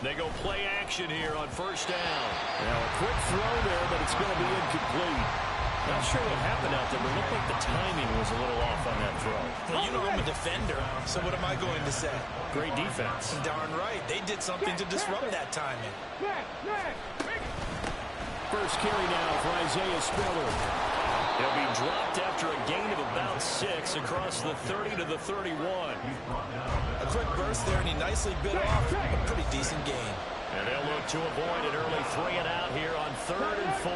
They go play action here on first down. Now a quick throw there, but it's going to be incomplete. Not sure what happened out there, but it looked like the timing was a little off on that throw. Well, you know I'm a defender, so what am I going to say? Great defense. Darn right. They did something to disrupt that timing. First carry now for Isaiah Spiller. He'll be dropped after a gain of about 6 across the 30 to the 31. A quick burst there, and he nicely bit off a pretty decent gain. And they'll look to avoid an early 3 and out here on 3rd and 4.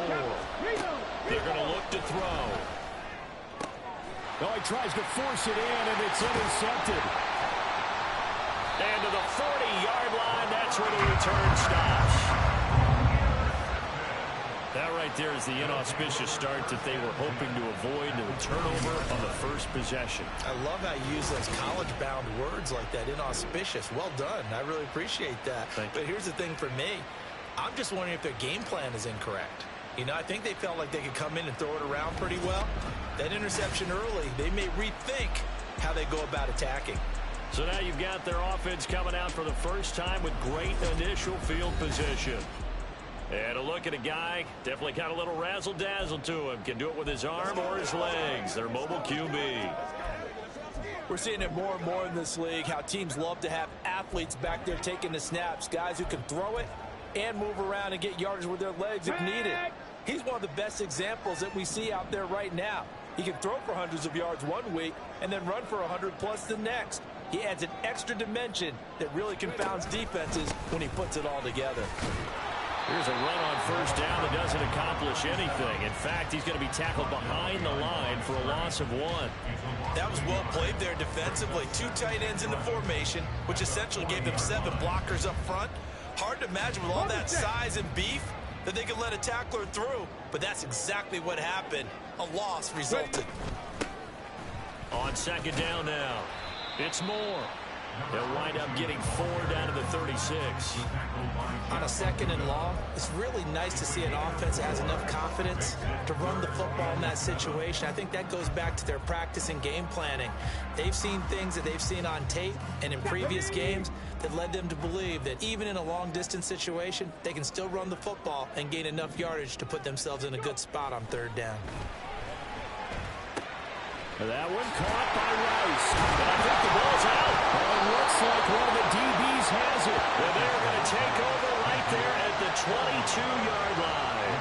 They're going to look to throw. Oh, he tries to force it in, and it's intercepted. And to the 40-yard line, that's where the return stops. That right there is the inauspicious start that they were hoping to avoid, the turnover on the first possession. I love how you use those college-bound words like that, inauspicious. Well done. I really appreciate that. But here's the thing for me. I'm just wondering if their game plan is incorrect. You know, I think they felt like they could come in and throw it around pretty well. That interception early, they may rethink how they go about attacking. So now you've got their offense coming out for the first time with great initial field position. And a look at a guy, definitely got a little razzle-dazzle to him. Can do it with his arm or his legs. Their mobile QB. We're seeing it more and more in this league, how teams love to have athletes back there taking the snaps, guys who can throw it and move around and get yardage with their legs if needed. He's one of the best examples that we see out there right now. He can throw for hundreds of yards one week and then run for 100+ the next. He adds an extra dimension that really confounds defenses when he puts it all together. Here's a run on first down that doesn't accomplish anything. In fact, he's going to be tackled behind the line for a loss of 1. That was well played there defensively. 2 tight ends in the formation, which essentially gave them 7 blockers up front. Hard to imagine with all that size and beef that they could let a tackler through, but that's exactly what happened. A loss resulted. On second down now, it's Moore. They'll wind up getting 4 down to the 36. On a 2nd and long, it's really nice to see an offense that has enough confidence to run the football in that situation. I think that goes back to their practice and game planning. They've seen things that they've seen on tape and in previous games that led them to believe that even in a long-distance situation, they can still run the football and gain enough yardage to put themselves in a good spot on 3rd down. That one caught by Rice. And I think the ball's out. It looks like one of the DBs has it. And they're going to take over right there at the 22-yard line.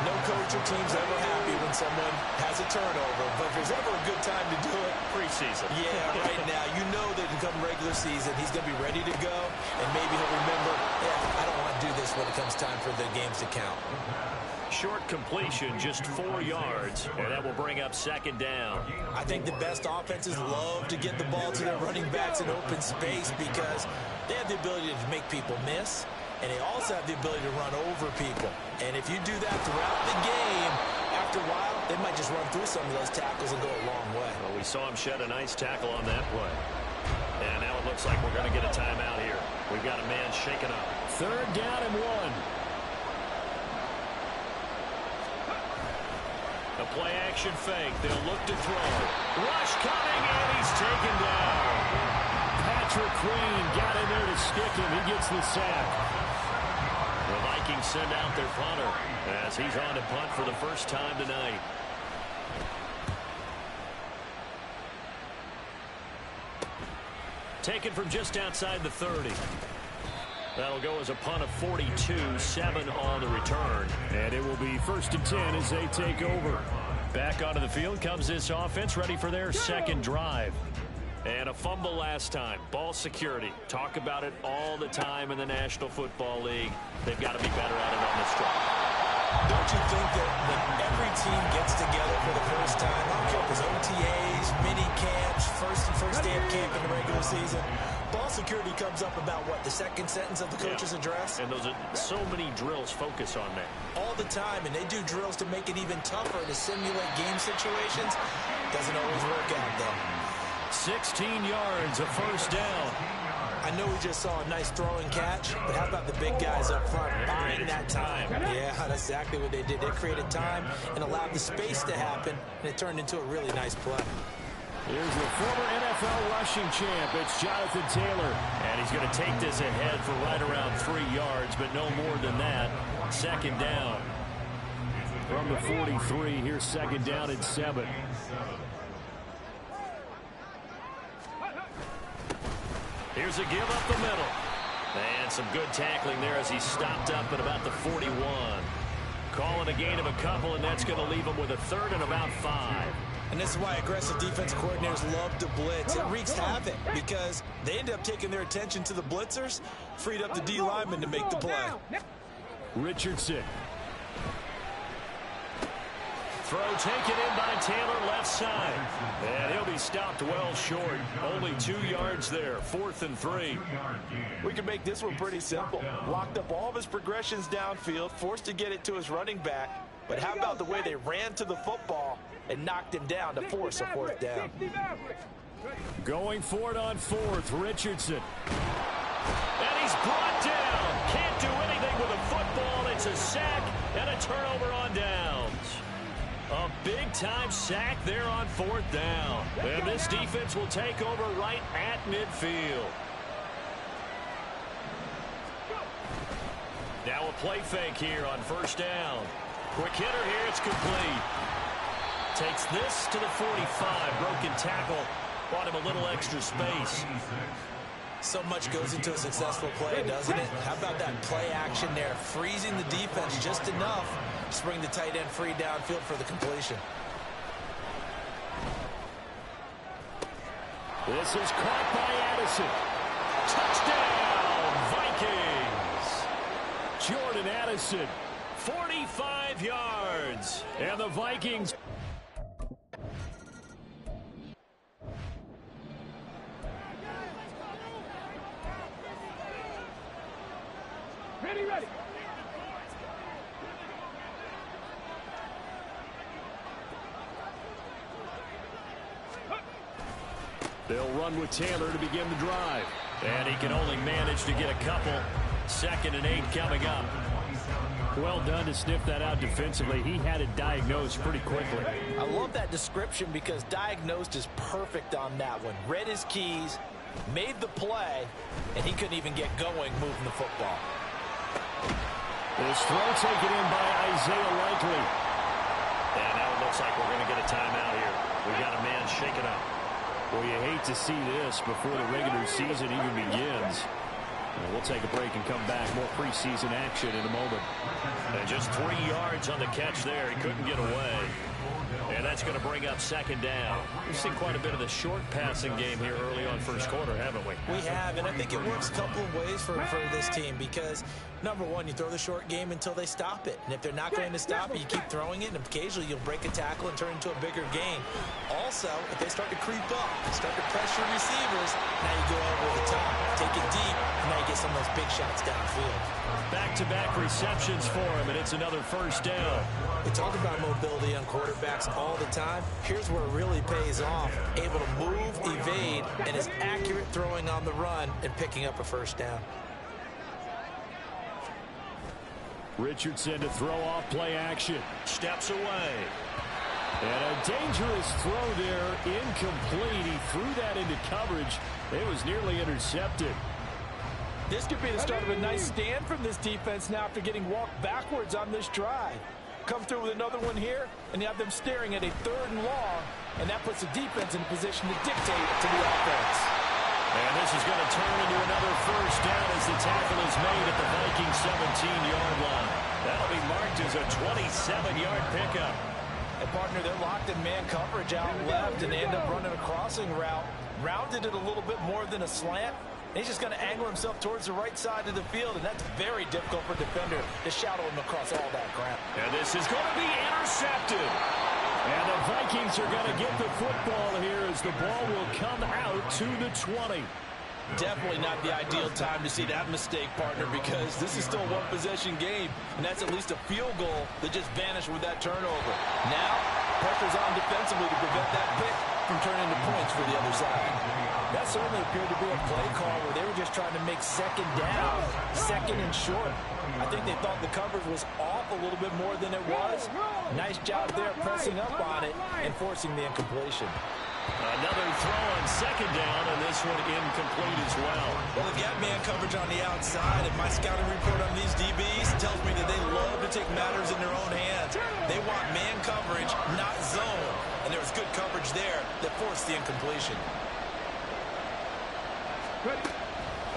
No coach or team's ever happy when someone has a turnover, but if there's ever a good time to do it, preseason. Yeah, right now. You know that come regular season, he's going to be ready to go, and maybe he'll remember, yeah, I don't want to do this when it comes time for the games to count. Short completion, just 4 yards, and that will bring up 2nd down. I think the best offenses love to get the ball to their running backs in open space because they have the ability to make people miss, and they also have the ability to run over people. And if you do that throughout the game, after a while, they might just run through some of those tackles and go a long way. Well, we saw him shed a nice tackle on that play. And now it looks like we're going to get a timeout here. We've got a man shaken up. 3rd down and 1. A play-action fake. They'll look to throw. Rush coming, and he's taken down. Patrick Queen got in there to stick him. He gets the sack. The Vikings send out their punter as he's on to punt for the first time tonight. Taken from just outside the 30. That'll go as a punt of 42, 7 on the return. And it will be 1st and 10 as they take over. Back onto the field comes this offense, ready for their 2nd drive. And a fumble last time. Ball security. Talk about it all the time in the National Football League. They've got to be better at it on this drive. Don't you think that when every team gets together for the first time, I don't care if it's OTAs, mini camps, first day of camp in the regular season, ball security comes up about what, the 2nd sentence of the coach's address? And those are so many drills focus on that. All the time, and they do drills to make it even tougher to simulate game situations. Doesn't always work out, though. 16 yards, a 1st down. I know we just saw a nice throw and catch, but how about the big guys up front buying that time? Yeah, that's exactly what they did. They created time and allowed the space to happen, and it turned into a really nice play. Here's the former NFL rushing champ. It's Jonathan Taylor. And he's going to take this ahead for right around 3 yards, but no more than that. Second down. From the 43, here's second down and 7. Here's a give up the middle. And some good tackling there as he stopped up at about the 41. Calling a gain of a couple, and that's going to leave him with a third and about 5. And this is why aggressive defensive coordinators love to blitz. It wreaks havoc because they end up taking their attention to the blitzers, freed up the D lineman to make the play. Richardson. Throw taken in by Taylor, left side. And he'll be stopped well short. Only 2 yards there, 4th and 3. We can make this one pretty simple. Locked up all of his progressions downfield, forced to get it to his running back. But how about the way they ran to the football and knocked him down to force a 4th down? Going for it on 4th, Richardson. And he's brought down. Can't do anything with a football. It's a sack and a turnover on downs. A big-time sack there on 4th down. And this defense will take over right at midfield. Now a play fake here on 1st down. Quick hitter here, it's complete. Takes this to the 45. Broken tackle. Bought him a little extra space. So much goes into a successful play, doesn't it? How about that play action there? Freezing the defense just enough to bring the tight end free downfield for the completion. This is caught by Addison. Touchdown, Vikings! Jordan Addison. 45 yards. And the Vikings. Ready. They'll run with Taylor to begin the drive. And he can only manage to get a couple. 2nd and 8 coming up. Well done to sniff that out defensively. He had it diagnosed pretty quickly. I love that description because diagnosed is perfect on that one. Read his keys, made the play, and he couldn't even get going moving the football. This throw taken in by Isaiah Likely. And now it looks like we're going to get a timeout here. We got a man shaking up. Well, you hate to see this before the regular season even begins. We'll take a break and come back. More preseason action in a moment. And just 3 yards on the catch there. He couldn't get away. And that's going to bring up 2nd down. We've seen quite a bit of the short passing game here early on 1st quarter, haven't we? We have, and I think it works a couple of ways for this team because, number one, you throw the short game until they stop it. And if they're not going to stop it, you keep throwing it, and occasionally you'll break a tackle and turn into a bigger gain. Also, if they start to creep up, start to pressure receivers, now you go over the top, take it deep, and now you get some of those big shots downfield. Back-to-back receptions for him, and it's another 1st down. We talk about mobility on quarterbacks all the time. Here's where it really pays off. Able to move, evade, and is accurate throwing on the run and picking up a 1st down. Richardson to throw off play action. Steps away. And a dangerous throw there, incomplete. He threw that into coverage. It was nearly intercepted. This could be the start of a nice stand from this defense now after getting walked backwards on this drive. Come through with another one here, and you have them staring at a 3rd and long, and that puts the defense in a position to dictate to the offense. And this is going to turn into another 1st down as the tackle is made at the Vikings 17-yard line. That'll be marked as a 27-yard pickup. And partner, they're locked in man coverage out left, and they end up running a crossing route. Rounded it a little bit more than a slant. He's just going to angle himself towards the right side of the field, and that's very difficult for a defender to shadow him across all that ground. And this is going to be intercepted. And the Vikings are going to get the football here as the ball will come out to the 20. Definitely not the ideal time to see that mistake, partner, because this is still a one-possession game, and that's at least a field goal that just vanished with that turnover. Now, pressure's on defensively to prevent that pick from turning into points for the other side. That certainly appeared to be a play call where they were just trying to make 2nd down, 2nd and short. I think they thought the coverage was off a little bit more than it was. Nice job there pressing up on it and forcing the incompletion. Another throw on second down, and this one incomplete as well. Well, they've got man coverage on the outside, and my scouting report on these DBs tells me that they love to take matters in their own hands. They want man coverage, not zone. And there was good coverage there that forced the incompletion.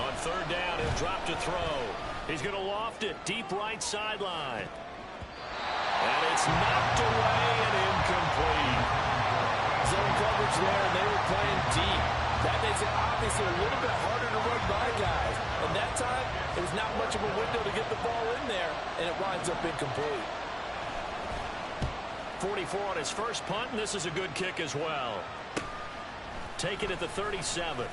On third down, he'll drop to throw. He's going to loft it deep right sideline. And it's knocked away and incomplete. Zone coverage there, and they were playing deep. That makes it obviously a little bit harder to run by guys. And that time, it was not much of a window to get the ball in there, and it winds up incomplete. 44 on his first punt, and this is a good kick as well. Take it at the 37.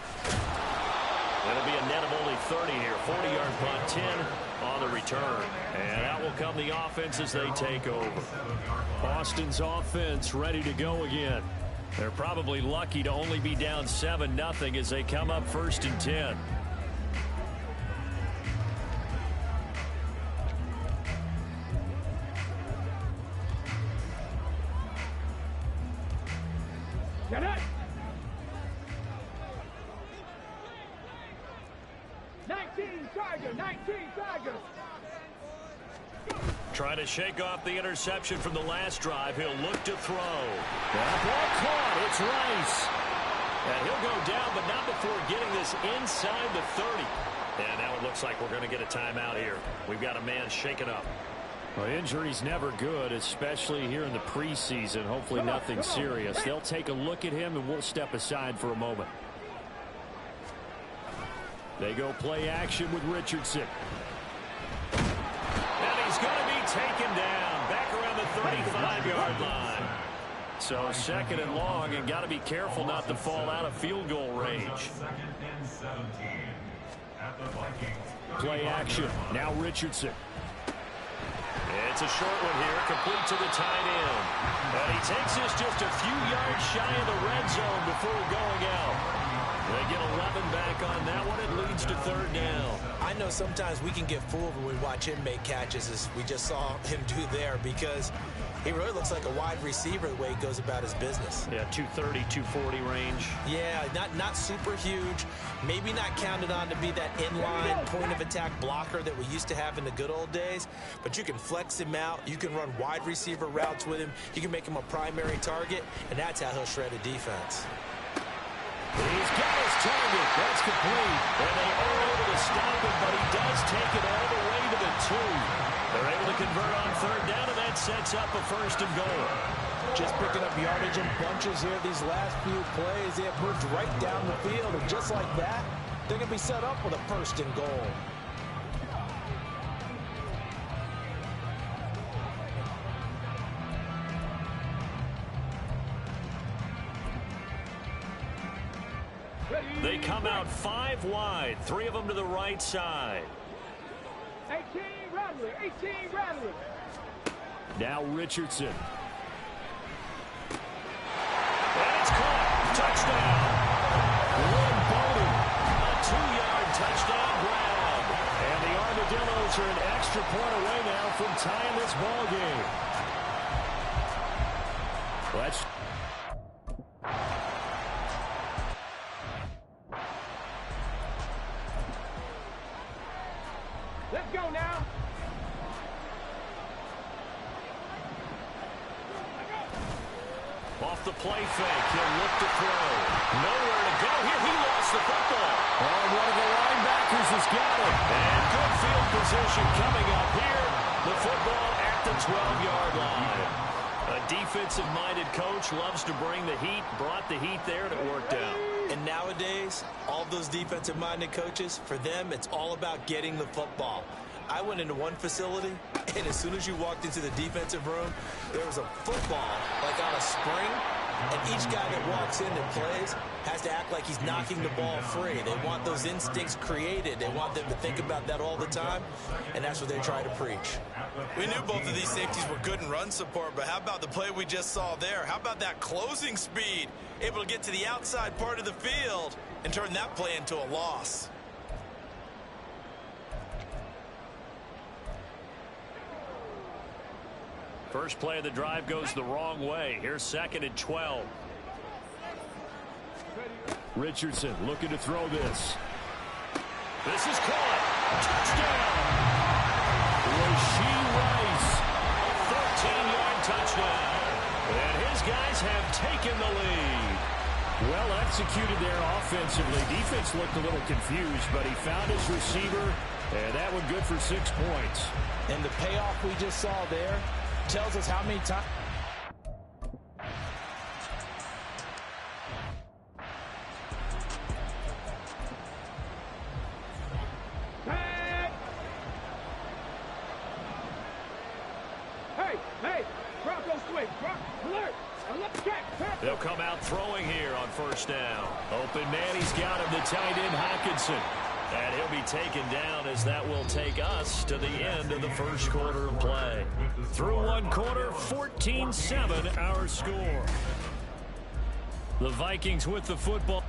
That'll be a net of only 30 here. 40-yard punt, 10 on the return. And out will come the offense as they take over. Boston's offense ready to go again. They're probably lucky to only be down 7-0 as they come up 1st and 10. Get it! 19 Tiger, 19 Tiger. Trying to shake off the interception from the last drive. He'll look to throw. That ball caught. It's Rice. And he'll go down, but not before getting this inside the 30. And now it looks like we're going to get a timeout here. We've got a man shaken up. Well, injury's never good, especially here in the preseason. Hopefully nothing serious. They'll take a look at him, and we'll step aside for a moment. They go play action with Richardson. And he's going to be taken down back around the 35-yard line. So 2nd and long, and got to be careful not to fall out of field goal range. Play action. Now Richardson. It's a short one here, complete to the tight end. And he takes this just a few yards shy of the red zone before going out. They get 11 back on that one. It leads to 3rd down. I know sometimes we can get fooled when we watch him make catches, as we just saw him do there, because he really looks like a wide receiver the way he goes about his business. Yeah, 230, 240 range. Yeah, not super huge. Maybe not counted on to be that inline point-of-attack blocker that we used to have in the good old days, but you can flex him out. You can run wide receiver routes with him. You can make him a primary target, and that's how he'll shred a defense. He's got his target. That's complete. And they are able to stop him, but he does take it all the way to the 2. They're able to convert on 3rd down, and that sets up a 1st and goal. Just picking up yardage in bunches here these last few plays. They have moved right down the field, and just like that, they're going to be set up with a 1st and goal. They come out 5 wide, 3 of them to the right side. 18 Rattler, 18 Rattler. Now Richardson. And it's caught. Touchdown. Lynn Bowden, a 2-yard touchdown grab. And the Armadillos are an extra point away now from tying this ball game. Let's go now. Off the play fake, he'll look to throw. Nowhere to go here. He lost the football. and one of the linebackers has got it. And good field position coming up here. The football at the 12-yard line. A defensive-minded coach loves to bring the heat. Brought the heat there, and it worked out. And nowadays, all those defensive-minded coaches, for them, it's all about getting the football. I went into one facility, and as soon as you walked into the defensive room, there was a football, like on a spring, and each guy that walks in and plays has to act like he's knocking the ball free. They want those instincts created. They want them to think about that all the time, and that's what they try to preach. We knew both of these safeties were good in run support, but how about the play we just saw there? How about that closing speed? Able to get to the outside part of the field and turn that play into a loss. First play of the drive goes the wrong way. Here's 2nd and 12. Richardson looking to throw this. This is caught. Touchdown. Rashee Rice. A 14-yard touchdown. And his guys have taken the lead. Well executed there offensively. Defense looked a little confused, but he found his receiver, and that one good for 6 points. And the payoff we just saw there tells us how many times. Hey, Bronco swing, alert, They'll come out throwing here on first down. Open man, he's got him, the tight end Hockenson. And he'll be taken down as that will take us to the end of the first quarter of play. Through one quarter, 14-7 our score. The Vikings with the football.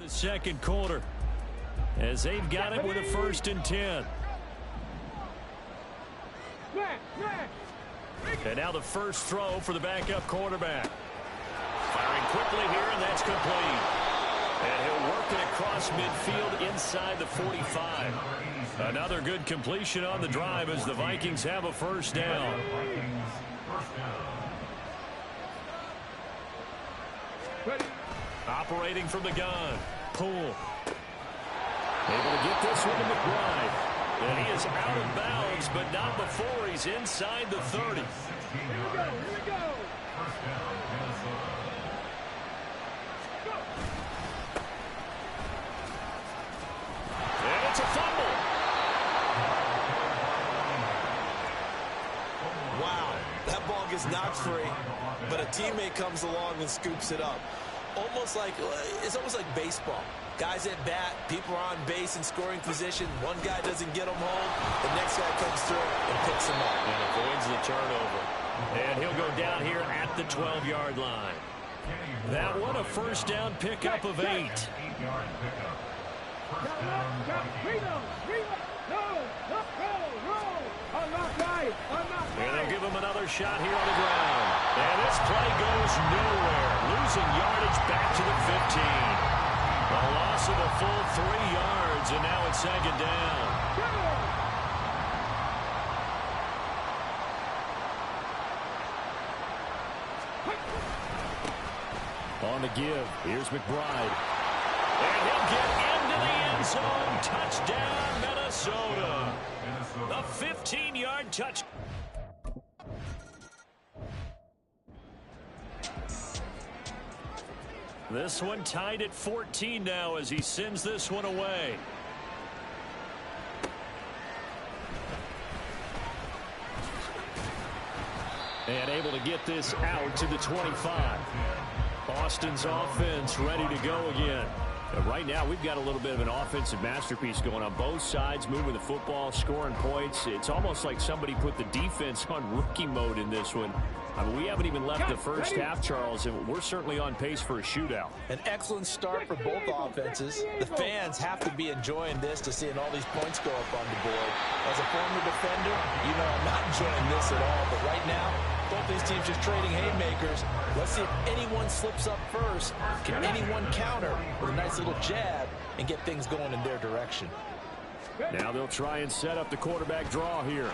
Second quarter as they've got it with a 1st and 10. And now the first throw for the backup quarterback. Firing quickly here, and that's complete. And he'll work it across midfield inside the 45. Another good completion on the drive as the Vikings have a 1st down. Operating from the gun. Poole. Able to get this one to McBride. And he is out of bounds, but not before he's inside the 30. Here we go. And it's a fumble. Wow, that ball gets knocked free, but a teammate comes along and scoops it up. It's almost like baseball. Guys at bat, people are on base in scoring position. One guy doesn't get them home, the next guy comes through and picks him up. And avoids the turnover. And he'll go down here at the 12-yard line. That one a first down pickup of 8. And they'll give him another shot here on the ground. And this play goes nowhere. Losing yardage back to the 15. A loss of a full 3 yards, and now it's second down. On the give, here's McBride. And he'll get into the end zone. Touchdown, Minnesota. A 15-yard touch. This one tied at 14 now as he sends this one away. And able to get this out to the 25. Boston's offense ready to go again. But right now, we've got a little bit of an offensive masterpiece going on both sides, moving the football, scoring points. It's almost like somebody put the defense on rookie mode in this one. I mean, we haven't even left the first half, Charles, and we're certainly on pace for a shootout. An excellent start for both offenses. The fans have to be enjoying this to seeing all these points go up on the board. As a former defender, you know I'm not enjoying this at all. But right now, both these teams just trading haymakers. Let's see if anyone slips up first. Can anyone counter with a nice little jab and get things going in their direction? Now they'll try and set up the quarterback draw here.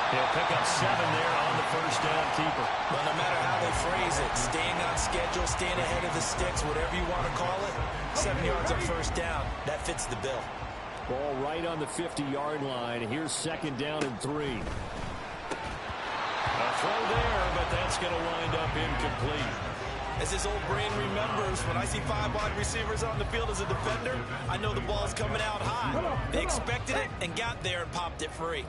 He'll pick up 7 there on the first down keeper. Well, no matter how they phrase it, staying on schedule, staying ahead of the sticks, whatever you want to call it, 7 yards on first down, that fits the bill. Ball right on the 50-yard line. Here's second down and 3. A throw there, but that's going to wind up incomplete. As this old brain remembers, when I see 5 wide receivers on the field as a defender, I know the ball's coming out high. They expected it and got there and popped it free.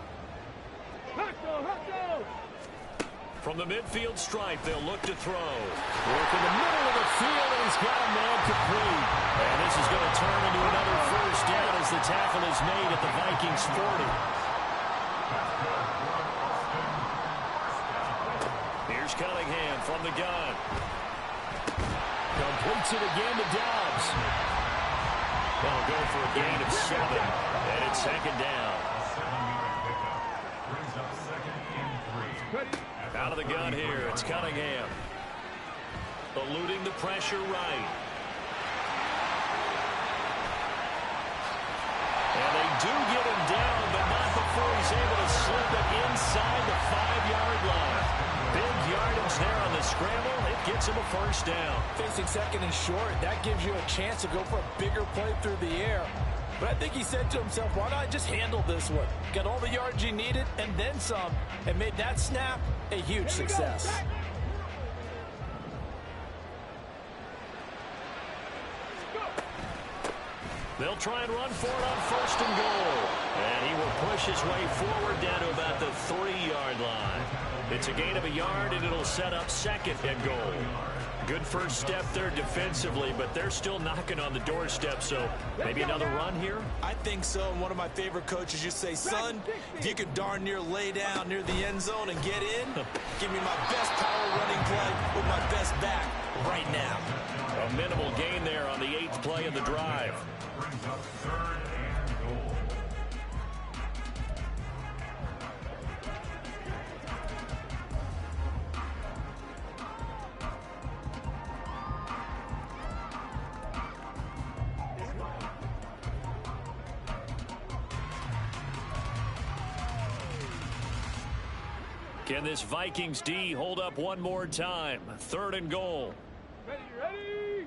From the midfield stripe, they'll look to throw. Work in the middle of the field, and he's got a man complete. And this is going to turn into another first down as the tackle is made at the Vikings 40. Here's Cunningham from the gun. Completes it again to Dobbs. They'll go for a gain of 7, and it's second down. Out of the gun here, it's Cunningham. Eluding the pressure right. And they do get him down, but not before he's able to slip it inside the 5-yard line. Big yardage there on the scramble. It gets him a first down. Facing second and short, that gives you a chance to go for a bigger play through the air. But I think he said to himself, why not just handle this one? Got all the yards you needed and then some, and made that snap a huge success. They'll try and run for it on first and goal. And he will push his way forward down to about the 3-yard line. It's a gain of a yard, and it'll set up second and goal. Good first step there defensively, but they're still knocking on the doorstep, so maybe another run here? I think so. And one of my favorite coaches used to say, son, if you could darn near lay down near the end zone and get in, give me my best power running play with my best back right now. A minimal gain there on the 8th play of the drive. Brings up 3rd and goal. Can this Vikings D hold up one more time? 3rd and goal. Ready.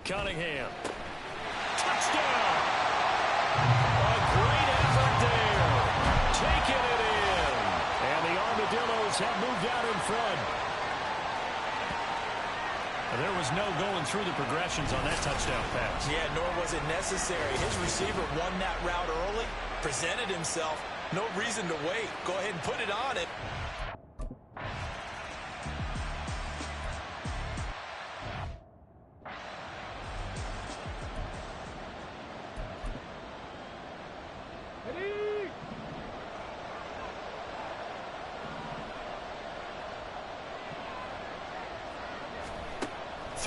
Cunningham. Touchdown! A great effort there. Taking it in. And the Armadillos have moved out in front. There was no going through the progressions on that touchdown pass. Yeah, nor was it necessary. His receiver won that route early, presented himself. No reason to wait. Go ahead and put it on it. Ready.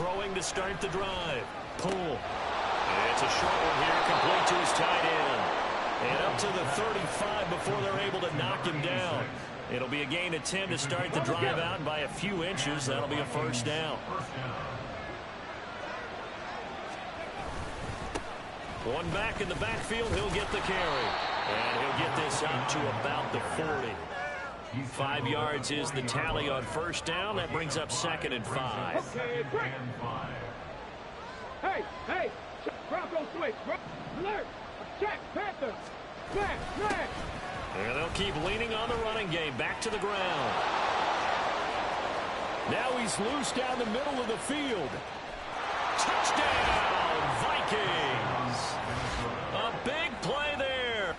throwing to start the drive. Pull. It's a short one here, complete to his tight end. And up to the 35 before they're able to knock him down. It'll be a gain of 10 to start the drive out, and by a few inches, that'll be a first down. One back in the backfield, he'll get the carry. And he'll get this out to about the 40. 5 yards is the tally on first down. That brings up 2nd and 5. Hey, Bronco switch, alert, check, Panther, smash. And they'll keep leaning on the running game, back to the ground. Now he's loose down the middle of the field. Touchdown, Vikings! A big play there.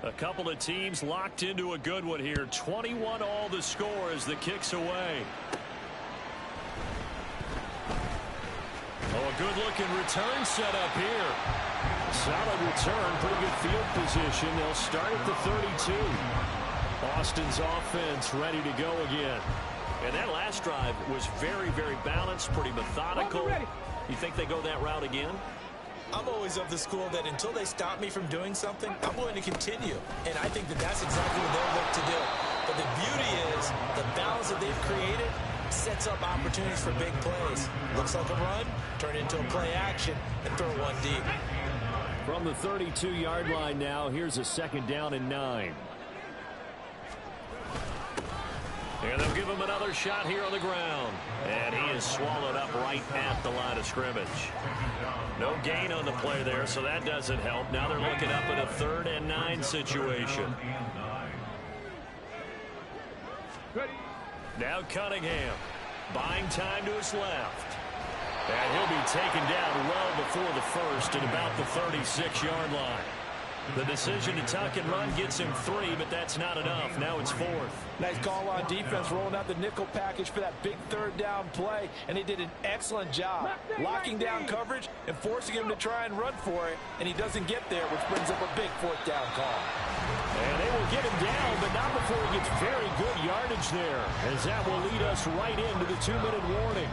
A couple of teams locked into a good one here. 21 all the score as the kick's away. Oh, a good-looking return set up here. Solid return, pretty good field position. They'll start at the 32. Austin's offense ready to go again. And that last drive was very, very balanced, pretty methodical. You think they go that route again? I'm always of the school that until they stop me from doing something, I'm going to continue. And I think that that's exactly what they'll look to do. But the beauty is the balance that they've created sets up opportunities for big plays. Looks like a run, turn into a play action, and throw one deep. From the 32-yard line now, here's a 2nd down and 9. And they'll give him another shot here on the ground. And he is swallowed up right at the line of scrimmage. No gain on the play there, so that doesn't help. Now they're looking up at a 3rd and 9 situation. Now Cunningham, buying time to his left. And he'll be taken down well before the first at about the 36-yard line. The decision to tuck and run gets him 3, but that's not enough. Now it's 4th. Nice call on defense, rolling out the nickel package for that big 3rd down play, and he did an excellent job locking down coverage and forcing him to try and run for it, and he doesn't get there, which brings up a big 4th down call. And they will get him down, but not before he gets very good yardage there, as that will lead us right into the 2-minute warning.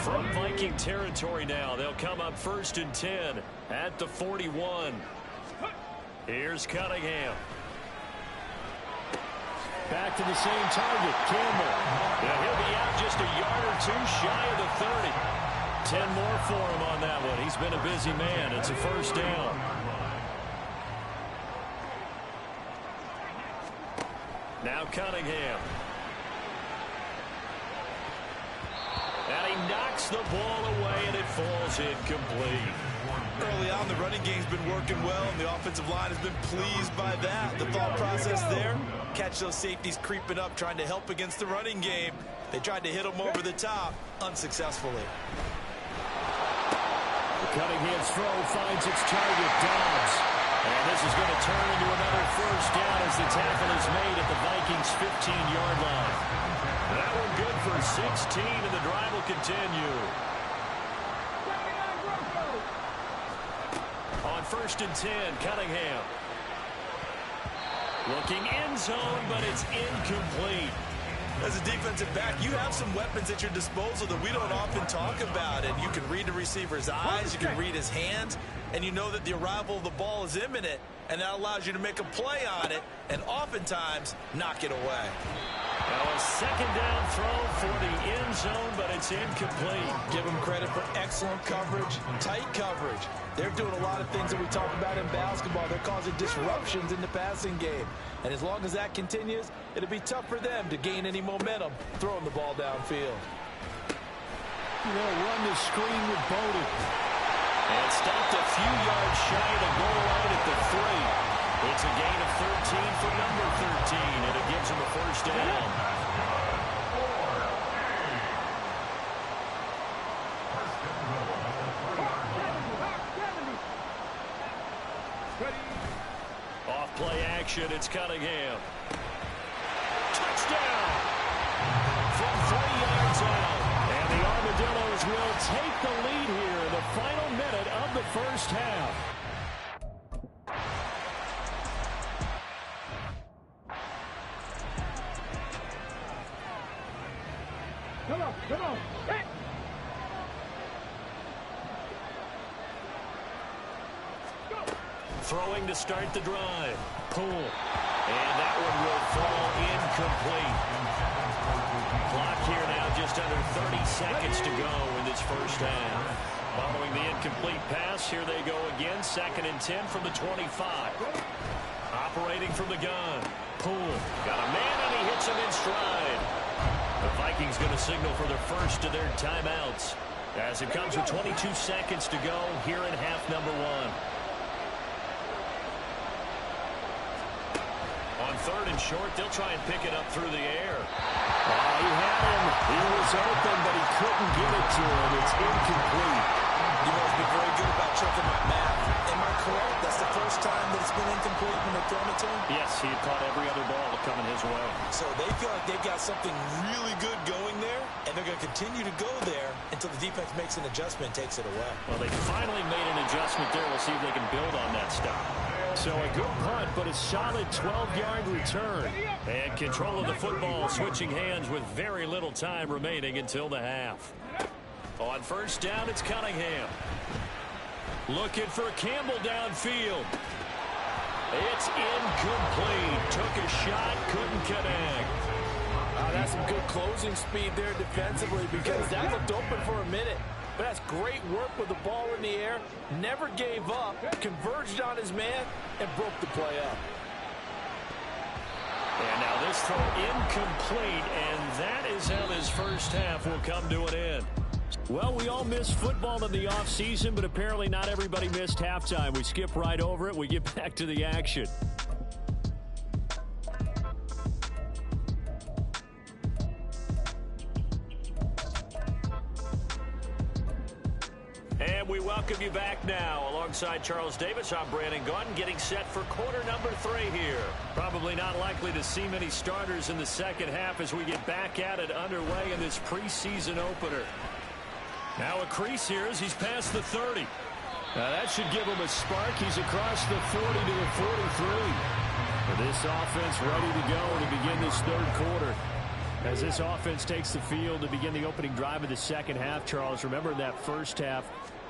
From Viking territory now, they'll come up 1st and 10 at the 41. Here's Cunningham. Back to the same target, Campbell. Yeah, he'll be out just a yard or 2 shy of the 30. 10 more for him on that one. He's been a busy man. It's a 1st down. Now Cunningham. And he knocks the ball away, and it falls incomplete. Early on, the running game's been working well, and the offensive line has been pleased by that. The thought process there, catch those safeties creeping up, trying to help against the running game. They tried to hit them over the top, unsuccessfully. Cunningham's throw finds its target, Dobbs. And this is going to turn into another 1st down as the tackle is made at the Vikings' 15-yard line. That one good for 16, and the drive will continue. On 1st and 10, Cunningham. Looking end zone, but it's incomplete. As a defensive back, you have some weapons at your disposal that we don't often talk about. And you can read the receiver's eyes, you can read his hands, and you know that the arrival of the ball is imminent, and that allows you to make a play on it and oftentimes knock it away. Now a 2nd down throw for the end zone, but it's incomplete. Give them credit for excellent coverage, tight coverage. They're doing a lot of things that we talk about in basketball. They're causing disruptions in the passing game. And as long as that continues, it'll be tough for them to gain any momentum throwing the ball downfield. They'll run the screen with Bowden. And stopped a few yards shy of the goal line at the 3. It's a gain of 13 for number 13, and it gives him a 1st down. Off play action, it's Cunningham. Touchdown! From 3 yards out. And the Armadillos will take the lead here in the final minute of the 1st half. Come on, come on. Hey. Throwing to start the drive. Pull. And that one will fall incomplete. Clock here now just under 30 seconds to go in this first half. Following the incomplete pass, here they go again. 2nd and 10 from the 25. Operating from the gun. Pull. Got a man and he hits him in stride. The Vikings going to signal for their first of their timeouts as it comes with 22 seconds to go here in half number 1. On 3rd and short, they'll try and pick it up through the air. Oh, he had him. He was open, but he couldn't get it to him. It's incomplete. You must be very good about checking my math. Am I correct? That's the first time that it's been incomplete when they've thrown it to him? Yes, he had caught every other ball coming his way. So they feel like they've got something really good going there, and they're going to continue to go there until the defense makes an adjustment and takes it away. Well, they finally made an adjustment there. We'll see if they can build on that stop. So a good punt, but a solid 12-yard return. And control of the football switching hands with very little time remaining until the half. On 1st down, it's Cunningham. Looking for Campbell downfield. It's incomplete. Took a shot, couldn't connect. That's some good closing speed there defensively because that looked open for a minute. But that's great work with the ball in the air. Never gave up, converged on his man, and broke the play up. And now this throw incomplete, and that is how this first half will come to an end. Well, we all miss football in the offseason, but apparently not everybody missed halftime. We skip right over it. We get back to the action. And we welcome you back now. Alongside Charles Davis, I'm Brandon Gaudin, getting set for quarter number 3 here. Probably not likely to see many starters in the second half as we get back at it underway in this preseason opener. Now a crease here as he's past the 30. Now that should give him a spark. He's across the 40 to the 43. This offense ready to go to begin this third quarter. As this offense takes the field to begin the opening drive of the second half, Charles, remember that first half,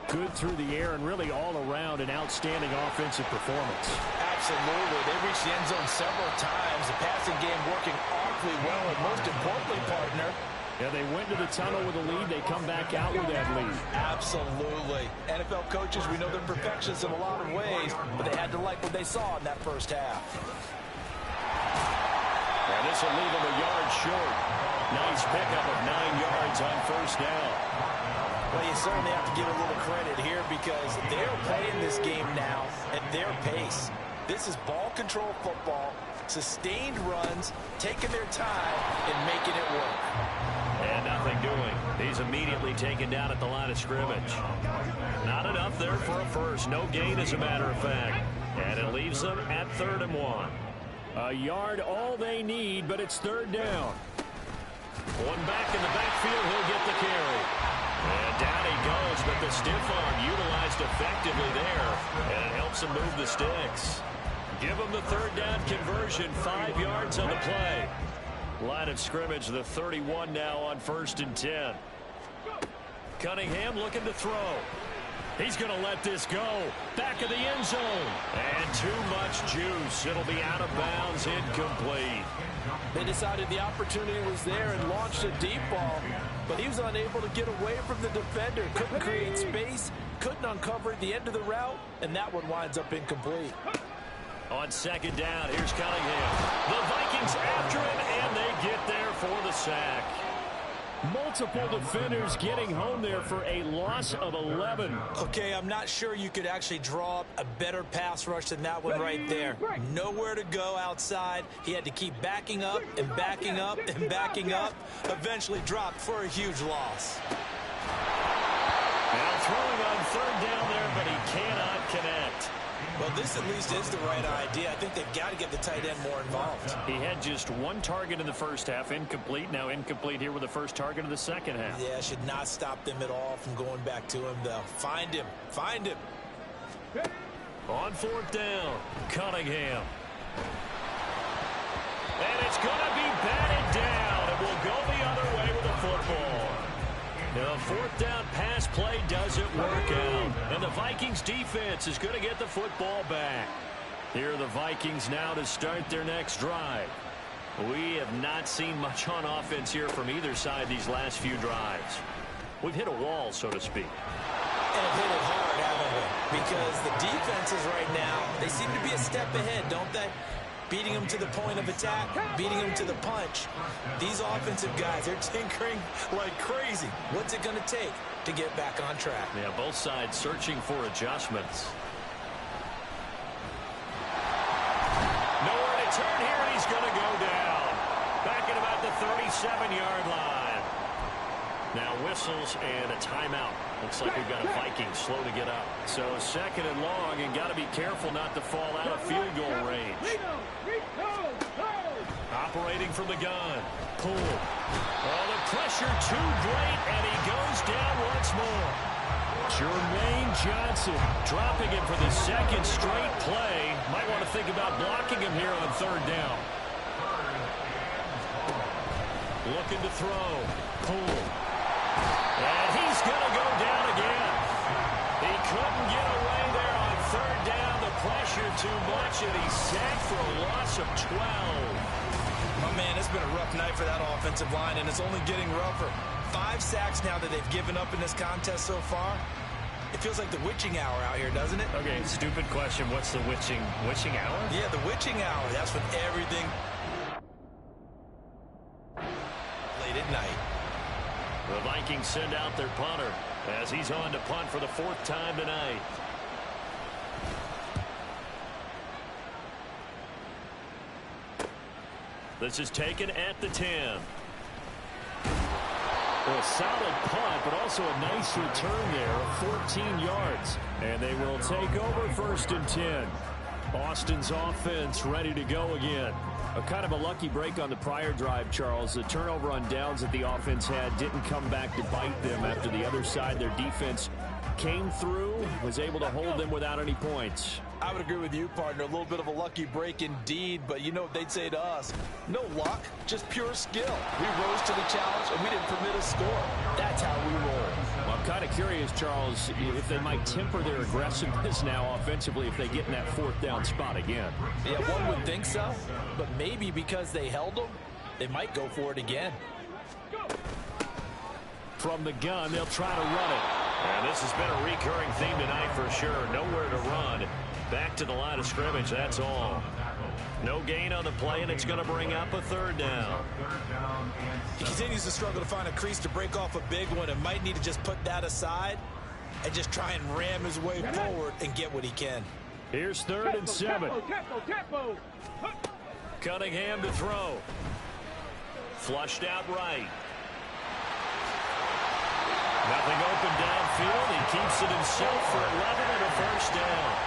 good through the air and really all around an outstanding offensive performance. Absolutely. They reached the end zone several times. The passing game working awfully well, and most importantly, partner, yeah, they went to the tunnel with a lead. They come back out with that lead. Absolutely. NFL coaches, we know they're perfectionists in a lot of ways, but they had to like what they saw in that first half. And this will leave them a yard short. Nice pickup of 9 yards on 1st down. Well, you certainly have to give a little credit here because they're playing this game now at their pace. This is ball control football, sustained runs, taking their time, and making it work. And nothing doing. He's immediately taken down at the line of scrimmage. Not enough there for a first. No gain, as a matter of fact. And it leaves them at 3rd and 1. A yard all they need, but it's 3rd down. One back in the backfield, he'll get the carry. And down he goes, but the stiff arm utilized effectively there, and it helps him move the sticks. Give him the 3rd down conversion, 5 yards on the play. Line of scrimmage, the 31 now on 1st and 10. Cunningham looking to throw. He's going to let this go. Back of the end zone. And too much juice. It'll be out of bounds, incomplete. They decided the opportunity was there and launched a deep ball, but he was unable to get away from the defender. Couldn't create space, couldn't uncover at the end of the route, and that one winds up incomplete. On 2nd down, here's Cunningham. The Vikings after him, and they get there for the sack. Multiple defenders getting home there for a loss of 11. Okay, I'm not sure you could actually draw up a better pass rush than that one right there. Nowhere to go outside. He had to keep backing up and backing up and backing up. Eventually dropped for a huge loss. Now throwing on 3rd down there, but he cannot connect. Well, this at least is the right idea. I think they've got to get the tight end more involved. He had just 1 target in the first half, incomplete. Now incomplete here with the first target of the second half. Yeah, should not stop them at all from going back to him, though. Find him. Find him. On 4th down, Cunningham. And it's going to be batted down. It will go the other way with the football. fourth down pass play doesn't work out. And the Vikings defense is going to get the football back. Here are the Vikings now to start their next drive. We have not seen much on offense here from either side these last few drives. We've hit a wall, so to speak. And have hit it hard, haven't we? Because the defenses right now, they seem to be a step ahead, don't they? Beating them to the point of attack, beating them to the punch. These offensive guys, they're tinkering like crazy. What's it going to take to get back on track? Yeah, both sides searching for adjustments. Nowhere to turn here, and he's going to go down. Back at about the 37-yard line. Now whistles and a timeout. Looks like we've got a Vikings slow to get up. So second and long, and got to be careful not to fall out of field goal range. Operating from the gun. Pull. Oh, the pressure too great, and he goes down once more. Jermaine Johnson dropping him for the second straight play. Might want to think about blocking him here on third down. Looking to throw. Pull. And he's going to go down again. He couldn't get away there on third down. The pressure too much, and he's sacked for a loss of 12. Oh, man, it's been a rough night for that offensive line, and it's only getting rougher. 5 sacks now that they've given up in this contest so far. It feels like the witching hour out here, doesn't it? Okay, stupid question. What's the witching hour? Yeah, the witching hour. That's when everything late at night. The Vikings send out their punter as he's on to punt for the 4th time tonight. This is taken at the 10. Well, a solid punt, but also a nice return there of 14 yards. And they will take over 1st and 10. Austin's offense ready to go again. A kind of a lucky break on the prior drive, Charles. The turnover on downs that the offense had didn't come back to bite them after the other side. Their defense came through, was able to hold them without any points. I would agree with you, partner. A little bit of a lucky break indeed, but you know what they'd say to us. No luck, just pure skill. We rose to the challenge, and we didn't permit a score. That's how we roll. Well, I'm kind of curious, Charles, if they might temper their aggressiveness now offensively if they get in that 4th down spot again. Yeah, one would think so, but maybe because they held them, they might go for it again. From the gun, they'll try to run it. And this has been a recurring theme tonight for sure. Nowhere to run. Back to the line of scrimmage, that's all. No gain on the play, and it's going to bring up a 3rd down. He continues to struggle to find a crease to break off a big one and might need to just put that aside and just try and ram his way forward and get what he can. Here's 3rd and 7. Tempo. Cunningham to throw. Flushed out right. Nothing open downfield. He keeps it himself for 11 and a 1st down.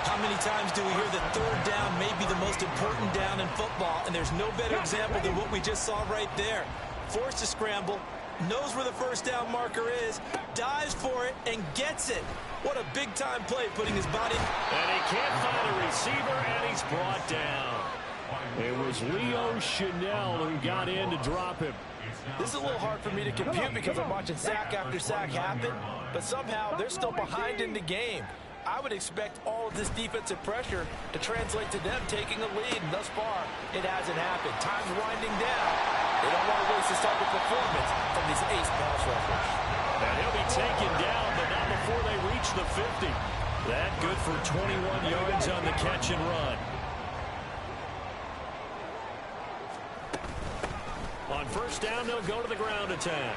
How many times do we hear that 3rd down may be the most important down in football, and there's no better example than what we just saw right there. Forced to scramble, knows where the 1st down marker is, dives for it, and gets it. What a big-time play, putting his body. And he can't find a receiver, and he's brought down. It was Leo Chanel who got in to drop him. This is a little hard for me to compute because I'm watching sack after sack happen, but somehow they're still behind in the game. I would expect all of this defensive pressure to translate to them taking a lead, and thus far, it hasn't happened. Time's winding down. They don't want to waste this type of performance from these ace pass rushers. And he'll be taken down, but not before they reach the 50. That good for 21 yards on the catch and run. On 1st down, they'll go to the ground attack.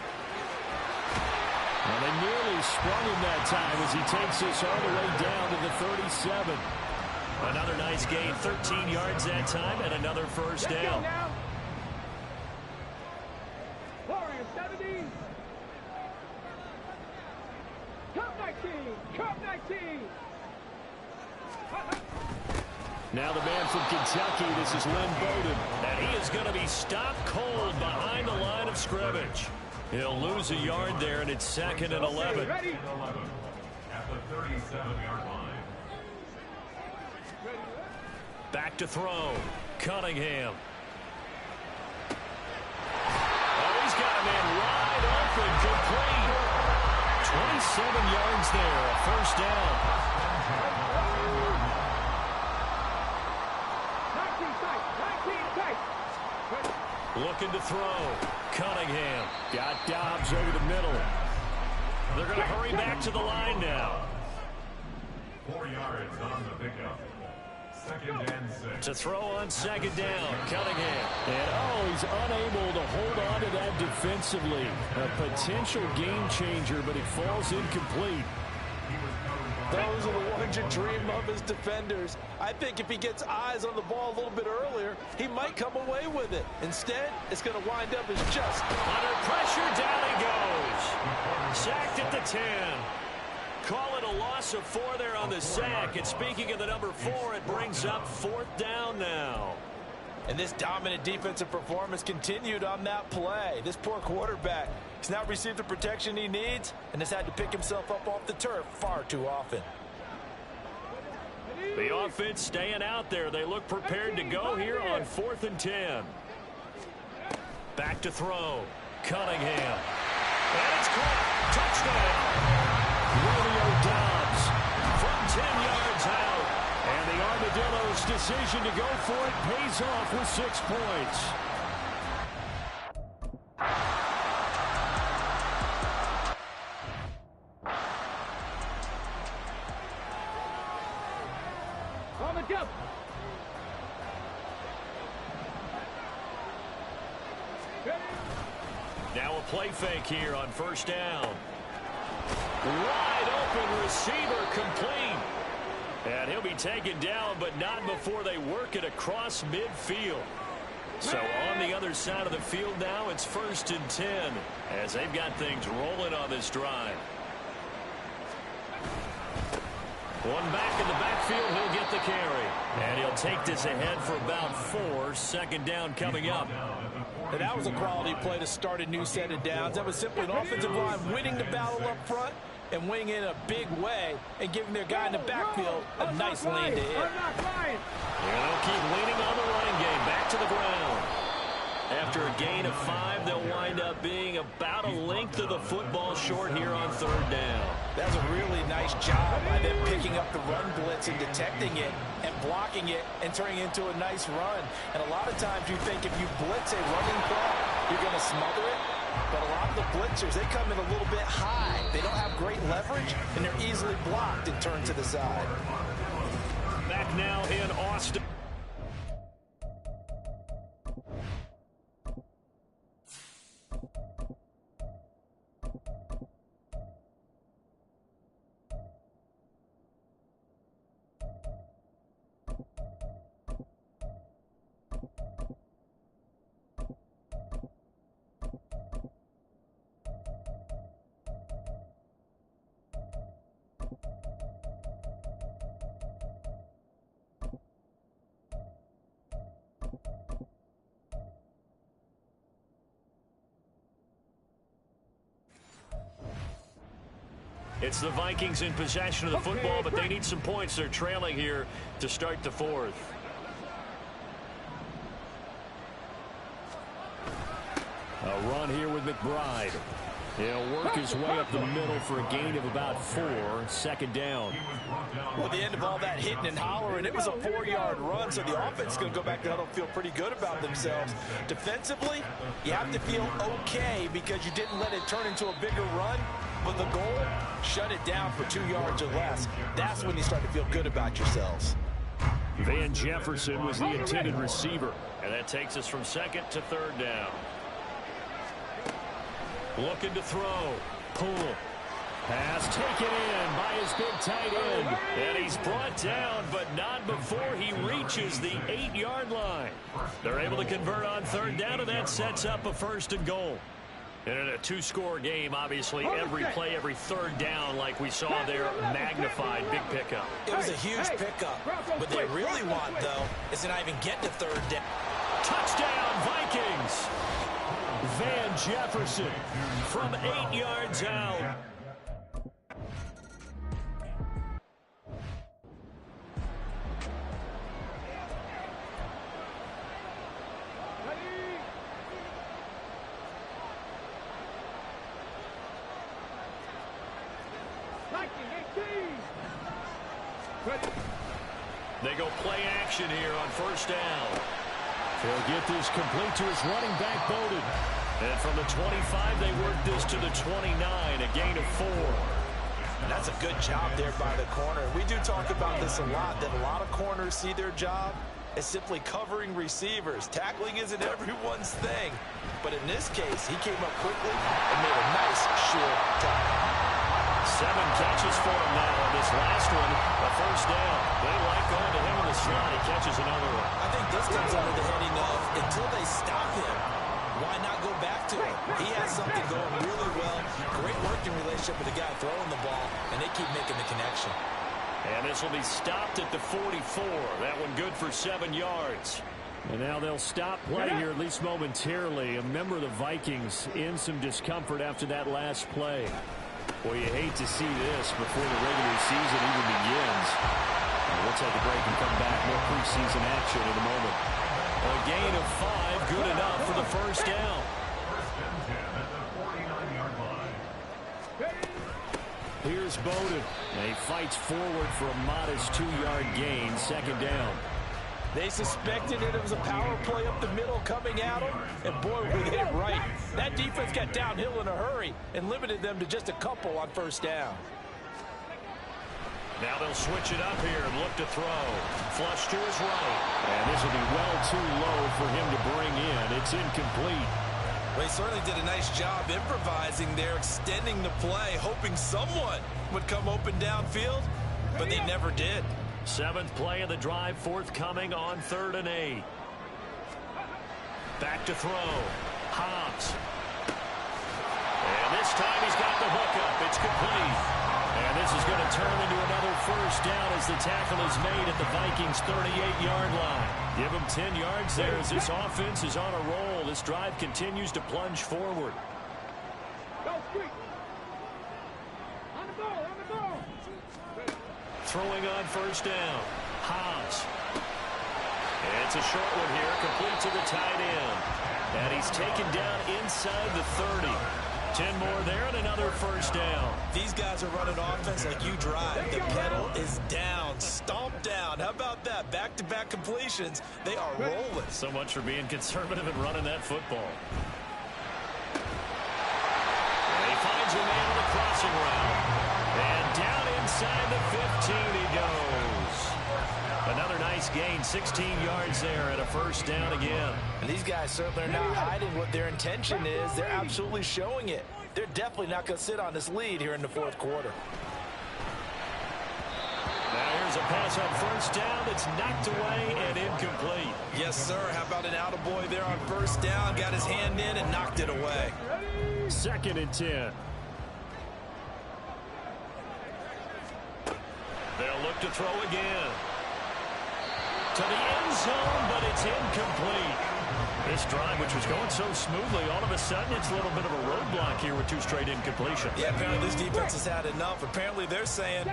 And they nearly sprung him that time as he takes this all the way down to the 37. Another nice gain, 13 yards that time, and another 1st down. Warriors 17. Cup 19. Now the man from Kentucky, this is Len Bowden. And he is going to be stopped cold behind the line of scrimmage. He'll lose a yard there, and it's 2nd and 11. Ready? At the 37-yard line. Back to throw. Cunningham. Oh, he's got a man wide open, complete. yards there, a first down. 19 tight, 19 tight. Looking to throw. Cunningham got Dobbs over the middle. They're going to hurry back to the line now. 4 yards on the pickup. 2nd and 6. To throw on 2nd down, Cunningham. And, he's unable to hold on to that defensively. A potential game changer, but it falls incomplete. Those are the ones you dream of as defenders. I think if he gets eyes on the ball a little bit earlier, he might come away with it. Instead, it's going to wind up as just Under pressure, down he goes. Sacked at the 10. Call it a loss of 4 there on the sack. And speaking of the number 4, it brings up 4th down now. And this dominant defensive performance continued on that play. This poor quarterback has now received the protection he needs and has had to pick himself up off the turf far too often. The offense staying out there. They look prepared to go here on 4th and 10. Back to throw. Cunningham. And it's caught. Touchdown. Romeo Dobbs from 10 yards out. And the Armadillos' decision to go for it pays off with 6 points. On the jump. Now a play fake here on 1st down. Wide open receiver complete. And he'll be taken down, but not before they work it across midfield. So on the other side of the field now, it's 1st and 10 as they've got things rolling on this drive. One back in the backfield, he'll get the carry. And he'll take this ahead for about 4. 2nd down coming up. And that was a quality play to start a new set of downs. That was simply an offensive line winning the battle up front and winning in a big way and giving their guy in the backfield a nice lane to hit. They'll keep leaning on the running game. Back to the ground. After a gain of 5, they'll wind up being about a length of the football short here on 3rd down. That's a really nice job by them picking up the run blitz and detecting it and blocking it and turning it into a nice run. And a lot of times you think if you blitz a running play, you're going to smother it. But a lot of the blitzers, they come in a little bit high. They don't have great leverage, and they're easily blocked and turned to the side. Back now in Austin. It's the Vikings in possession of the football, but they need some points. They're trailing here to start the 4th. A run here with McBride. He'll work his way up the middle for a gain of about 4. 2nd down. Well, at the end of all that hitting and hollering, it was a 4-yard run, so the offense is going to go back to huddle, feel pretty good about themselves. Defensively, you have to feel okay because you didn't let it turn into a bigger run, but the goal, shut it down for 2 yards or less. That's when you start to feel good about yourselves. Van Jefferson was the intended receiver. And that takes us from 2nd to 3rd down. Looking to throw. Pull. Pass taken in by his big tight end. And he's brought down, but not before he reaches the 8-yard line. They're able to convert on 3rd down, and that sets up a 1st and goal. And in a 2-score game, obviously, every play, every 3rd down, like we saw there, magnified. Big pickup. It was a huge pickup. What they really want, though, is to not even get to 3rd down. Touchdown, Vikings! Van Jefferson from 8 yards out. They go play action here on first down. They'll get this complete to his running back, Bowden. And from the 25, they work this to the 29, a gain of 4. That's a good job there by the corner. We do talk about this a lot, that a lot of corners see their job as simply covering receivers. Tackling isn't everyone's thing. But in this case, he came up quickly and made a nice, short tackle. 7 catches for him now on this last one, a first down. They like going to him in the slot. He catches another one. I think this comes under the heading of, until they stop him, why not go back to him? He has something going really well. Great working relationship with the guy throwing the ball, and they keep making the connection. And this will be stopped at the 44. That one good for 7 yards. And now they'll stop play here, at least momentarily. A member of the Vikings in some discomfort after that last play. Boy, you hate to see this before the regular season even begins. We'll take a break and come back. More preseason action in a moment. A gain of 5, good enough for the first down. Here's Bowden. And he fights forward for a modest 2-yard gain, second down. They suspected it was a power play up the middle coming at them, and boy, we hit it right. That defense got downhill in a hurry and limited them to just a couple on first down. Now they'll switch it up here and look to throw. Flush to his right. And this will be well too low for him to bring in. It's incomplete. Well, he certainly did a nice job improvising there, extending the play, hoping someone would come open downfield, but they never did. 7th play of the drive forthcoming on 3rd and 8. Back to throw. Hobbs. And this time he's got the hook up. It's complete. And this is going to turn into another first down as the tackle is made at the Vikings' 38-yard line. Give him 10 yards there as this offense is on a roll. This drive continues to plunge forward. Throwing on first down. Hobbs. It's a short one here, complete to the tight end. And he's taken down inside the 30. 10 more there and another first down. These guys are running offense like you drive. The pedal is down, stomped down. How about that? Back-to-back completions. They are rolling. So much for being conservative and running that football. And he finds a man on the crossing route. And down inside the 15 he goes. Another nice gain, 16 yards there and a first down again. And these guys certainly are not hiding what their intention is. They're absolutely showing it. They're definitely not going to sit on this lead here in the 4th quarter. Now here's a pass on first down that's knocked away and incomplete. Yes, sir. How about an attaboy there on first down? Got his hand in and knocked it away. 2nd and 10. They'll look to throw again. To the end zone, but it's incomplete. This drive, which was going so smoothly, all of a sudden it's a little bit of a roadblock here with 2 straight incompletions. Yeah, apparently this defense has had enough. Apparently they're saying,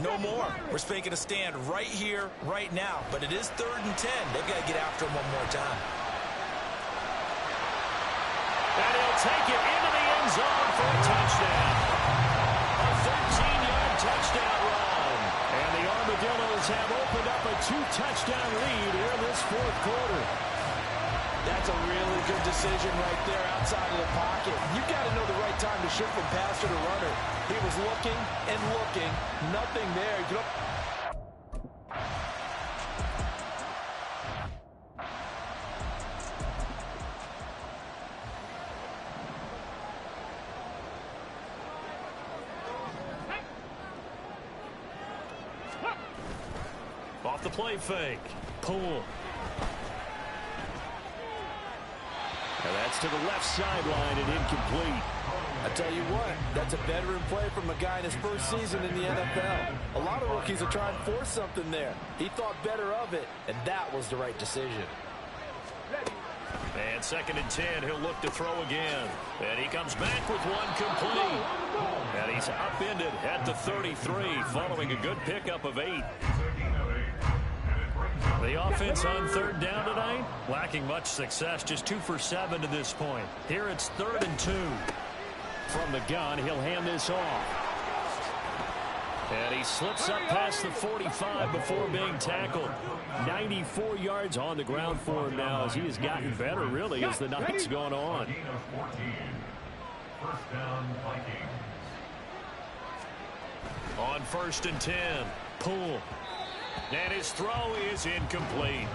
no more. We're making a stand right here, right now. But it is 3rd and 10. They've got to get after him one more time. And he'll take it into the end zone for a touchdown. A 13-yard touchdown run. And the Armadillos have opened up a 2-touchdown lead here in this 4th quarter. That's a really good decision right there outside of the pocket. You've got to know the right time to shift from passer to runner. He was looking and looking. Nothing there. Off the play fake. Pull. And that's to the left sideline and incomplete. I tell you what, that's a veteran play from a guy in his first season in the NFL. A lot of rookies are trying to force something there. He thought better of it, and that was the right decision. And 2nd and 10, he'll look to throw again. And he comes back with one complete. And he's upended at the 33, following a good pickup of 8. The offense on 3rd down tonight, lacking much success, just 2 for 7 to this point. Here it's 3rd and 2. From the gun, he'll hand this off. And he slips up past the 45 before being tackled. 94 yards on the ground for him now as he has gotten better, really, as the night's gone on. First down, Vikings. On 1st and 10, Poole. And his throw is incomplete.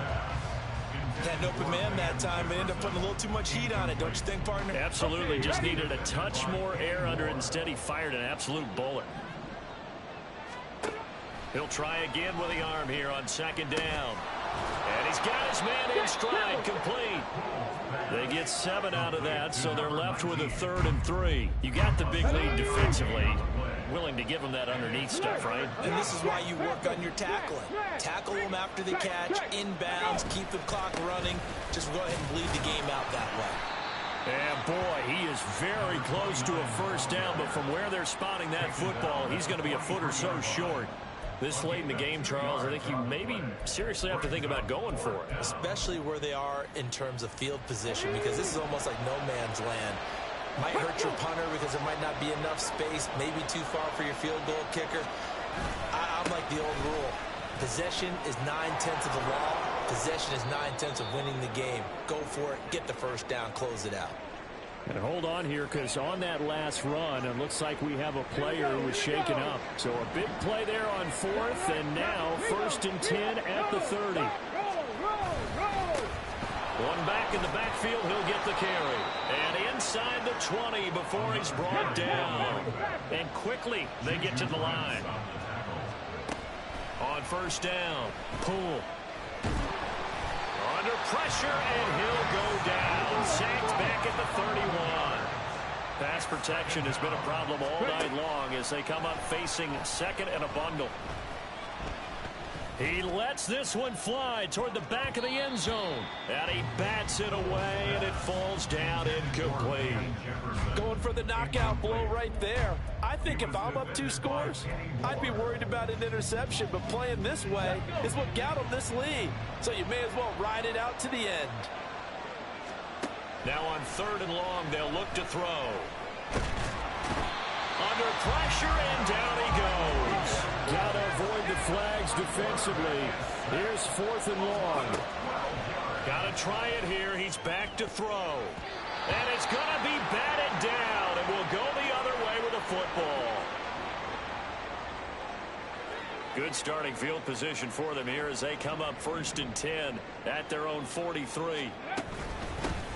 Had an open man that time, but ended up putting a little too much heat on it, don't you think, partner? Absolutely. Just needed a touch more air under it. Instead, he fired an absolute bullet. He'll try again with the arm here on 2nd down. And he's got his man in stride, complete. They get 7 out of that, so they're left with a 3rd and 3. You got the big lead defensively. Willing to give them that underneath stuff, right? And this is why you work on your tackling. Tackle them after the catch, inbounds, keep the clock running. Just go ahead and bleed the game out that way. And boy, he is very close to a 1st down, but from where they're spotting that football, he's going to be a foot or so short. This late in the game, Charles, I think you maybe seriously have to think about going for it. Especially where they are in terms of field position, because this is almost like no man's land. Might hurt your punter because there might not be enough space, maybe too far for your field goal kicker. I'm like the old rule. Possession is 9/10 of the law. Possession is 9/10 of winning the game. Go for it, get the 1st down, close it out. And hold on here, because on that last run, it looks like we have a player who was shaken up. So a big play there on 4th, and now 1st and 10 at the 30. One back in the backfield, he'll get the carry. And inside the 20 before he's brought down. And quickly they get to the line. On 1st down, Poole. Under pressure, and he'll go down. Sacked back at the 31. Pass protection has been a problem all night long as they come up facing 2nd and a bundle. He lets this one fly toward the back of the end zone. And he bats it away, and it falls down incomplete. Going for the knockout blow right there. I think if I'm up 2 scores, I'd be worried about an interception, but playing this way is what got them this lead. So you may as well ride it out to the end. Now on 3rd and long, they'll look to throw. Under pressure, and down he goes. Got to avoid the flags defensively. Here's 4th and long. Got to try it here. He's back to throw. And it's going to be batted down, and we'll go the other way with the football. Good starting field position for them here as they come up 1st and 10 at their own 43.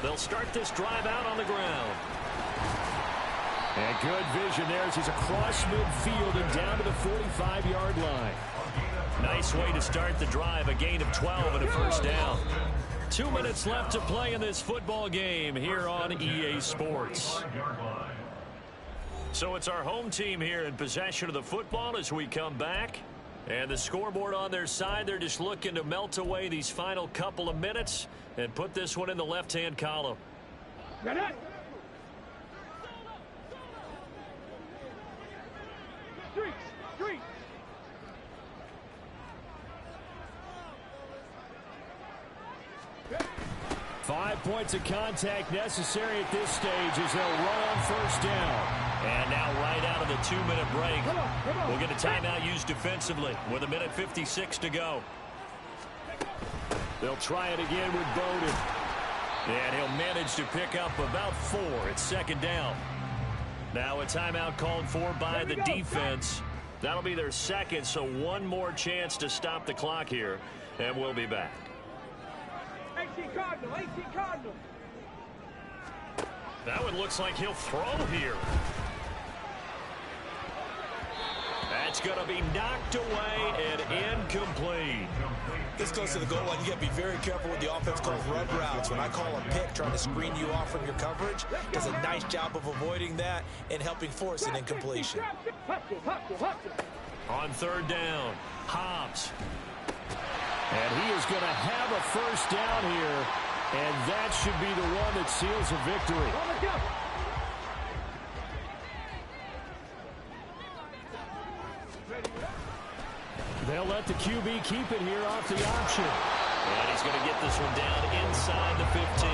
They'll start this drive out on the ground. And good vision there as he's across midfield and down to the 45-yard line. Nice way to start the drive, a gain of 12 and a 1st down. 2 minutes left to play in this football game here on EA Sports. So it's our home team here in possession of the football as we come back. And the scoreboard on their side, they're just looking to melt away these final couple of minutes and put this one in the left-hand column. Street. 5 points of contact necessary at this stage as they'll run on 1st down. And now right out of the 2-minute break, we'll get a timeout used defensively with 1:56 to go. They'll try it again with Bowden. And he'll manage to pick up about 4 at 2nd down. Now a timeout called for by the defense. That'll be their 2nd, so one more chance to stop the clock here, and we'll be back. 18 Cardinal. That one looks like he'll throw here. That's going to be knocked away and incomplete. This close to the goal line, you got to be very careful with the offense calls rub routes. When I call a pick trying to screen you off from your coverage, does a nice job of avoiding that and helping force an incompletion. On 3rd down, Hobbs. And he is going to have a 1st down here, and that should be the one that seals a victory. They'll let the QB keep it here off the option. And he's going to get this one down inside the 15.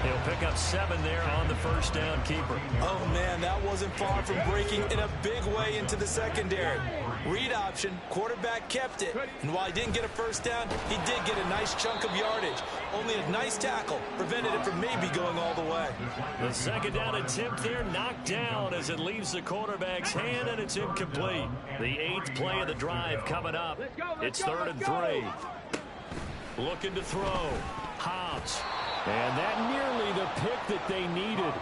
He'll pick up 7 there on the first down keeper. Oh, man, that wasn't far from breaking in a big way into the secondary. Read option, quarterback kept it, and while he didn't get a first down, he did get a nice chunk of yardage. Only a nice tackle prevented it from maybe going all the way. The second down attempt there knocked down as it leaves the quarterback's hand, and it's incomplete. The 8th play of the drive coming up. It's 3rd and 3. Looking to throw. Hobbs. And that nearly the pick that they needed.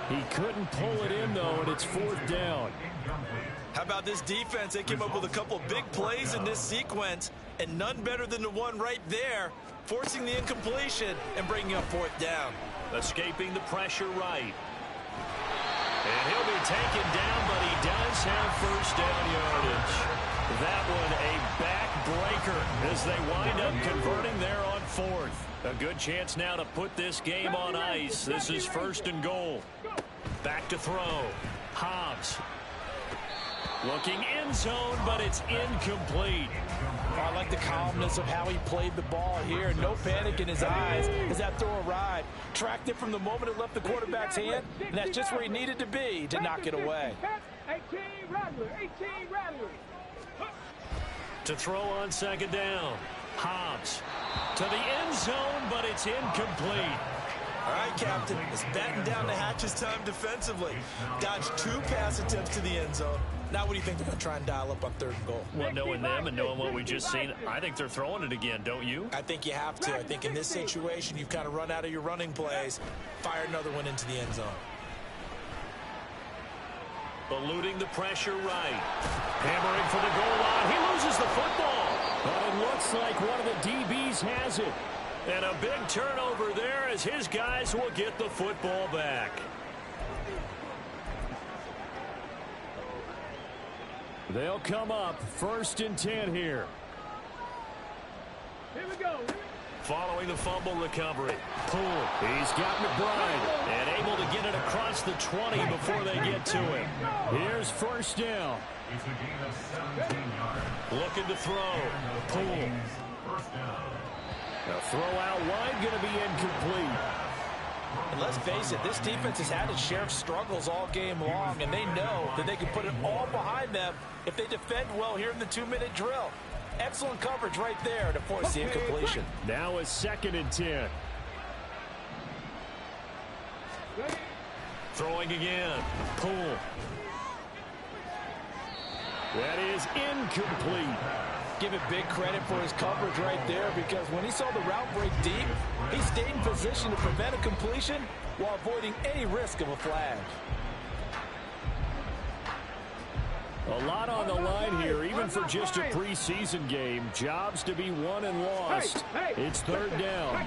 He couldn't pull it in, though, and it's 4th down. How about this defense? They came up with a couple big plays in this sequence, and none better than the one right there, forcing the incompletion and bringing up 4th down. Escaping the pressure right. And he'll be taken down, but he does have first down yardage. That one a backbreaker as they wind up converting there on 4th. A good chance now to put this game on ice. This is 1st and goal. Back to throw. Hobbs. Looking end zone, but it's incomplete. I like the calmness of how he played the ball here. No panic in his eyes as that throw arrived. Tracked it from the moment it left the quarterback's hand, and that's just where he needed to be to knock it away. 18 Rattler, 18 Rattler. To throw on 2nd down. Hobbs to the end zone, but it's incomplete. All right, Captain, it's batten down the hatches time defensively. Dodged 2 pass attempts to the end zone. Now what do you think they're going to try and dial up on 3rd and goal? Well, knowing them and knowing what we just seen, I think they're throwing it again, don't you? I think you have to. I think in this situation, you've kind of run out of your running plays. Fire another one into the end zone. Eluding the pressure right. Hammering for the goal line. He loses the football. But it looks like one of the DBs has it. And a big turnover there as his guys will get the football back. They'll come up 1st and 10 here. Here we go. Following the fumble recovery. Poole. He's got McBride. And able to get it across the 20 before they get to him. Here's 1st down. It's a gain of 17 yards. Looking to throw. Poole. First down. The throw out wide going to be incomplete. And let's face it, this defense has had its share of struggles all game long, and they know that they can put it all behind them if they defend well here in the 2-minute drill. Excellent coverage right there to force the incompletion. Now a 2nd and 10. Throwing again. Poole. That is incomplete. Give it big credit for his coverage right there, because when he saw the route break deep, he stayed in position to prevent a completion while avoiding any risk of a flag. A lot on the line here, even for just a preseason game. Jobs to be won and lost. It's 3rd down.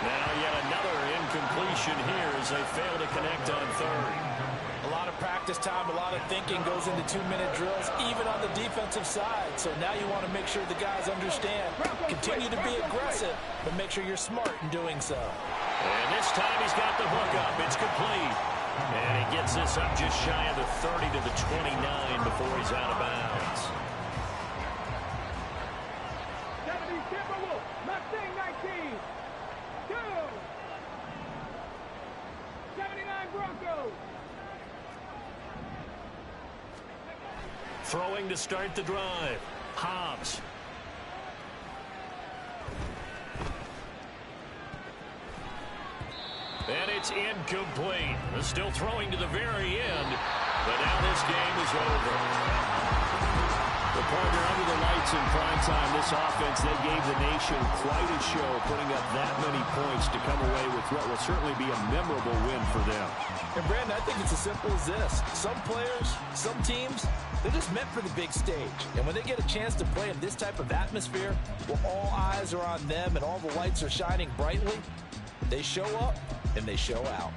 Now yet another incompletion here as they fail to connect on 3rd. A lot of practice time, a lot of thinking goes into 2-minute drills, even on the defensive side. So now you want to make sure the guys understand. Continue to be aggressive, but make sure you're smart in doing so. And this time he's got the hook up. It's complete. And he gets this up just shy of the 30 to the 29 before he's out of bounds. 70 Timberwolves, Mustang 19. Go. 79 Broncos. Throwing to start the drive. Hobbs. And it's incomplete. They're still throwing to the very end, but now this game is over. The partner under the lights in prime time, this offense, they gave the nation quite a show, putting up that many points to come away with what will certainly be a memorable win for them. And Brandon, I think it's as simple as this. Some players, some teams, they're just meant for the big stage. And when they get a chance to play in this type of atmosphere, where all eyes are on them and all the lights are shining brightly, they show up and they show out.